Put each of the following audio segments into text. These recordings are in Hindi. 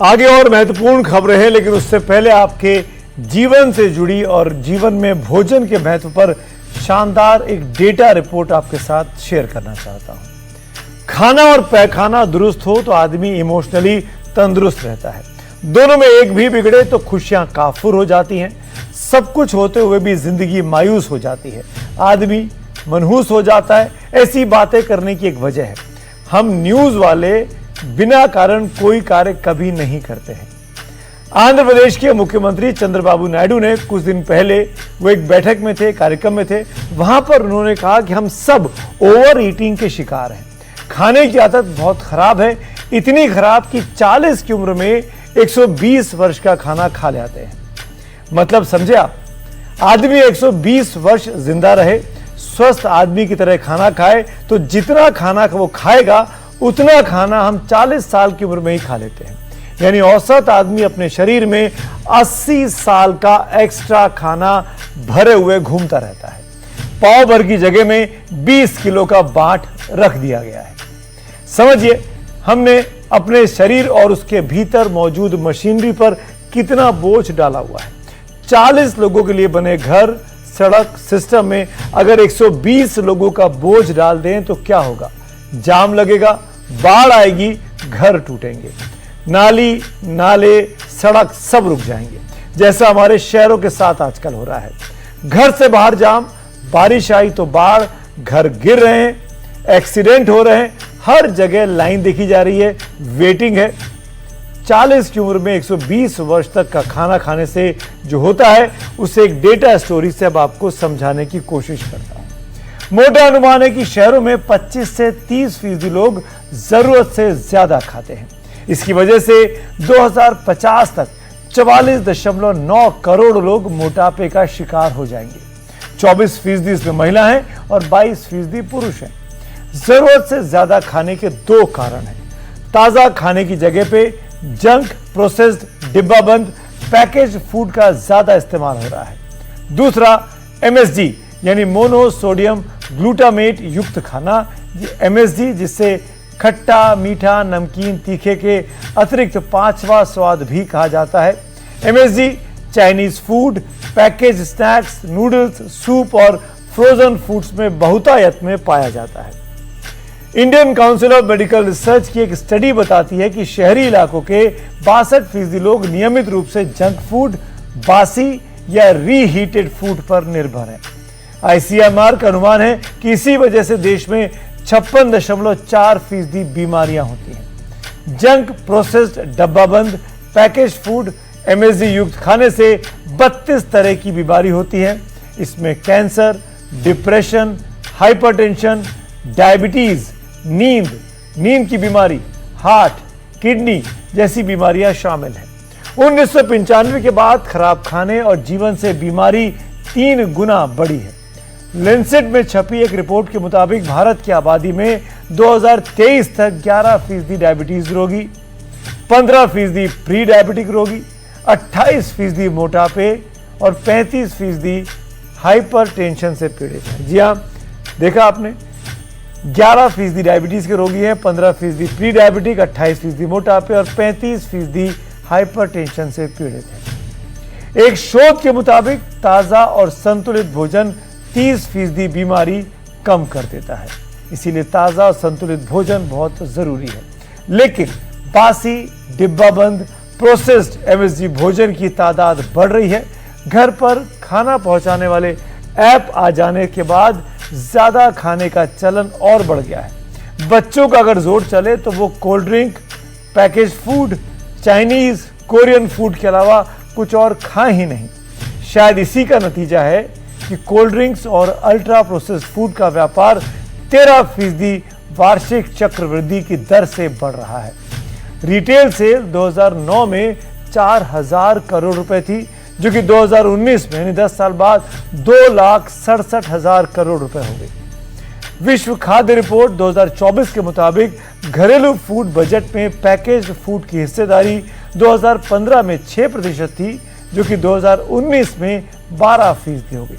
आगे और महत्वपूर्ण खबरें हैं, लेकिन उससे पहले आपके जीवन से जुड़ी और जीवन में भोजन के महत्व पर शानदार एक डेटा रिपोर्ट आपके साथ शेयर करना चाहता हूं। खाना और पैखाना दुरुस्त हो तो आदमी इमोशनली तंदुरुस्त रहता है। दोनों में एक भी बिगड़े तो खुशियां काफुर हो जाती हैं। सब कुछ होते हुए भी जिंदगी मायूस हो जाती है, आदमी मनहूस हो जाता है। ऐसी बातें करने की एक वजह है, हम न्यूज वाले बिना कारण कोई कार्य कभी नहीं करते हैं। आंध्र प्रदेश के मुख्यमंत्री चंद्रबाबू नायडू ने कुछ दिन पहले वो एक बैठक में थे, कार्यक्रम में थे, वहां पर उन्होंने कहा कि हम सब ओवर ईटिंग के शिकार हैं। खाने की आदत बहुत खराब है, इतनी खराब कि 40 की उम्र में 120 वर्ष का खाना खा लेते हैं। मतलब समझे आप, आदमी 120 वर्ष जिंदा रहे, स्वस्थ आदमी की तरह खाना खाए तो जितना खाना वो खाएगा उतना खाना हम 40 साल की उम्र में ही खा लेते हैं। यानी औसत आदमी अपने शरीर में 80 साल का एक्स्ट्रा खाना भरे हुए घूमता रहता है। पाव भर की जगह में 20 किलो का बाट रख दिया गया है। समझिए हमने अपने शरीर और उसके भीतर मौजूद मशीनरी पर कितना बोझ डाला हुआ है। 40 लोगों के लिए बने घर, सड़क सिस्टम में अगर 120 लोगों का बोझ डाल दें तो क्या होगा? जाम लगेगा, बाढ़ आएगी, घर टूटेंगे, नाली नाले सड़क सब रुक जाएंगे, जैसा हमारे शहरों के साथ आजकल हो रहा है। घर से बाहर जाम, बारिश आई तो बाढ़, घर गिर रहे हैं, एक्सीडेंट हो रहे हैं, हर जगह लाइन देखी जा रही है, वेटिंग है। 40 की उम्र में 120 वर्ष तक का खाना खाने से जो होता है उसे एक डेटा स्टोरी से अब आपको समझाने की कोशिश करता हूं। मोटा अनुमान है कि शहरों में 25 से 30% लोग जरूरत से ज्यादा खाते हैं। इसकी वजह से 2050 तक 44.9 करोड़ लोग मोटापे का शिकार हो जाएंगे। 24% इसमें महिला हैं और 22% पुरुष हैं। जरूरत से ज्यादा खाने के दो कारण हैं। ताजा खाने की जगह पे जंक, प्रोसेस्ड, डिब्बा बंद, पैकेज फूड का ज्यादा इस्तेमाल हो रहा है। दूसरा MSG यानी मोनो सोडियम ग्लूटामेट युक्त खाना। MSG जिससे खट्टा, मीठा, नमकीन, तीखे के अतिरिक्त 5वां स्वाद भी कहा जाता है। MSG Chinese food, package snacks, noodles, soup और फ्रोजन फूड्स में बहुतायत में पाया जाता है। Indian council of medical research की एक स्टडी बताती है कि शहरी इलाकों के 62% लोग नियमित रूप से जंक फूड, बासी या रीहीटेड फूड पर निर्भर हैं। ICMR का अनुमान है कि इसी वजह से देश में 56.4% बीमारियां होती हैं। जंक, प्रोसेस्ड, डब्बाबंद, पैकेज फूड, MSG युक्त खाने से 32 तरह की बीमारी होती है। इसमें कैंसर, डिप्रेशन, हाइपरटेंशन, डायबिटीज, नींद की बीमारी, हार्ट, किडनी जैसी बीमारियां शामिल हैं। 1995 के बाद खराब खाने और जीवन से बीमारी 3 गुना बढ़ी है। लेंसेट में छपी एक रिपोर्ट के मुताबिक भारत की आबादी में 2023 तक 11% डायबिटीज रोगी, 15% प्री डायबिटिक रोगी, 28% मोटापे और 35% हाइपरटेंशन से पीड़ित हैं। जी हाँ, देखा आपने, 11% डायबिटीज के रोगी हैं, 15% प्री डायबिटिक, 28% मोटापे और 35% हाइपरटेंशन से पीड़ित हैं। एक शोध के मुताबिक ताजा और संतुलित भोजन 30% बीमारी कम कर देता है। इसीलिए ताजा और संतुलित भोजन बहुत जरूरी है। लेकिन बासी, डिब्बाबंद, प्रोसेस्ड MSG भोजन की तादाद बढ़ रही है। घर पर खाना पहुंचाने वाले ऐप आ जाने के बाद ज्यादा खाने का चलन और बढ़ गया है। बच्चों का अगर जोर चले तो वो cold drink, package food, Chinese, Korean food के अलावा कुछ और खाएं ही नहीं। शायद इसी का नतीजा है कि कोल्ड ड्रिंक्स और अल्ट्रा प्रोसेस्ड फूड का व्यापार 13% वार्षिक चक्रवृद्धि की दर से बढ़ रहा है। रिटेल सेल 2009 में 4000 करोड़ रुपए थी, जो कि 2019 में यानी 10 साल बाद 2,67,000 करोड़ रुपए हो गई। विश्व खाद्य रिपोर्ट 2024 के मुताबिक घरेलू फूड बजट में पैकेज फूड की हिस्सेदारी 2015 में 6% थी, जो कि 2019 में 12% हो गई।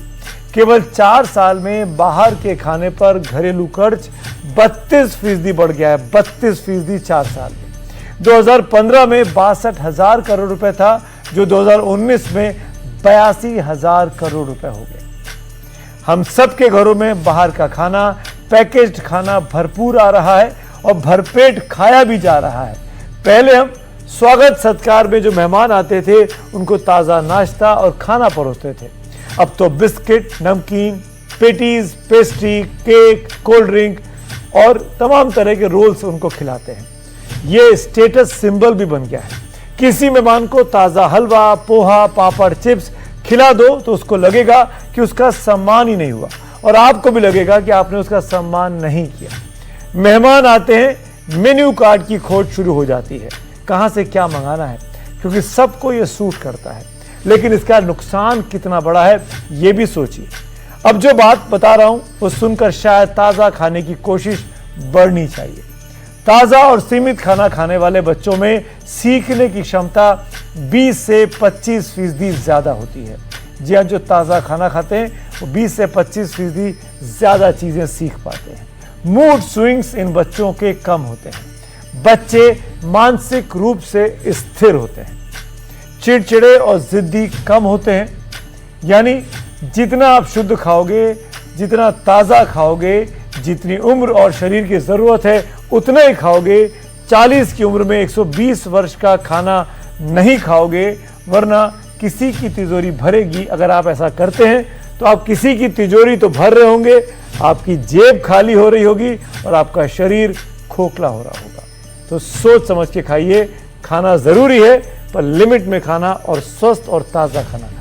केवल 4 साल में बाहर के खाने पर घरेलू खर्च 32% बढ़ गया है। 32% 4 साल में। 2015 में 62,000 करोड़ रुपए था, जो 2019 में 82,000 करोड़ रुपए हो गए। हम सबके घरों में बाहर का खाना, पैकेज्ड खाना भरपूर आ रहा है और भरपेट खाया भी जा रहा है। पहले हम स्वागत सत्कार में जो मेहमान आते थे उनको ताज़ा नाश्ता और खाना परोसते थे। अब तो बिस्किट, नमकीन, patties, pastry, cake, cold drink और तमाम तरह के रोल्स उनको खिलाते हैं। ये स्टेटस सिंबल भी बन गया है। किसी मेहमान को ताज़ा हलवा, पोहा, पापड़, चिप्स खिला दो तो उसको लगेगा कि उसका सम्मान ही नहीं हुआ, और आपको भी लगेगा कि आपने उसका सम्मान नहीं किया। मेहमान आते हैं, मेन्यू कार्ड की खोज शुरू हो जाती है, कहाँ से क्या मंगाना है, क्योंकि सबको ये सूट करता है। लेकिन इसका नुकसान कितना बड़ा है ये भी सोचिए। अब जो बात बता रहा हूं वो सुनकर शायद ताज़ा खाने की कोशिश बढ़नी चाहिए। ताज़ा और सीमित खाना खाने वाले बच्चों में सीखने की क्षमता 20 से 25% ज़्यादा होती है। जी हाँ, जो ताज़ा खाना खाते हैं वो 20 से 25% ज़्यादा चीज़ें सीख पाते हैं। मूड स्विंग्स इन बच्चों के कम होते हैं। बच्चे मानसिक रूप से स्थिर होते हैं। चिड़चिड़े और जिद्दी कम होते हैं। यानी जितना आप शुद्ध खाओगे, जितना ताज़ा खाओगे, जितनी उम्र और शरीर की ज़रूरत है उतना ही खाओगे। 40 की उम्र में 120 वर्ष का खाना नहीं खाओगे, वरना किसी की तिजोरी भरेगी। अगर आप ऐसा करते हैं तो आप किसी की तिजोरी तो भर रहे होंगे, आपकी जेब खाली हो रही होगी और आपका शरीर खोखला हो रहा होगा। तो सोच समझ के खाइए। खाना ज़रूरी है, पर लिमिट में खाना और स्वस्थ और ताज़ा खाना खाना।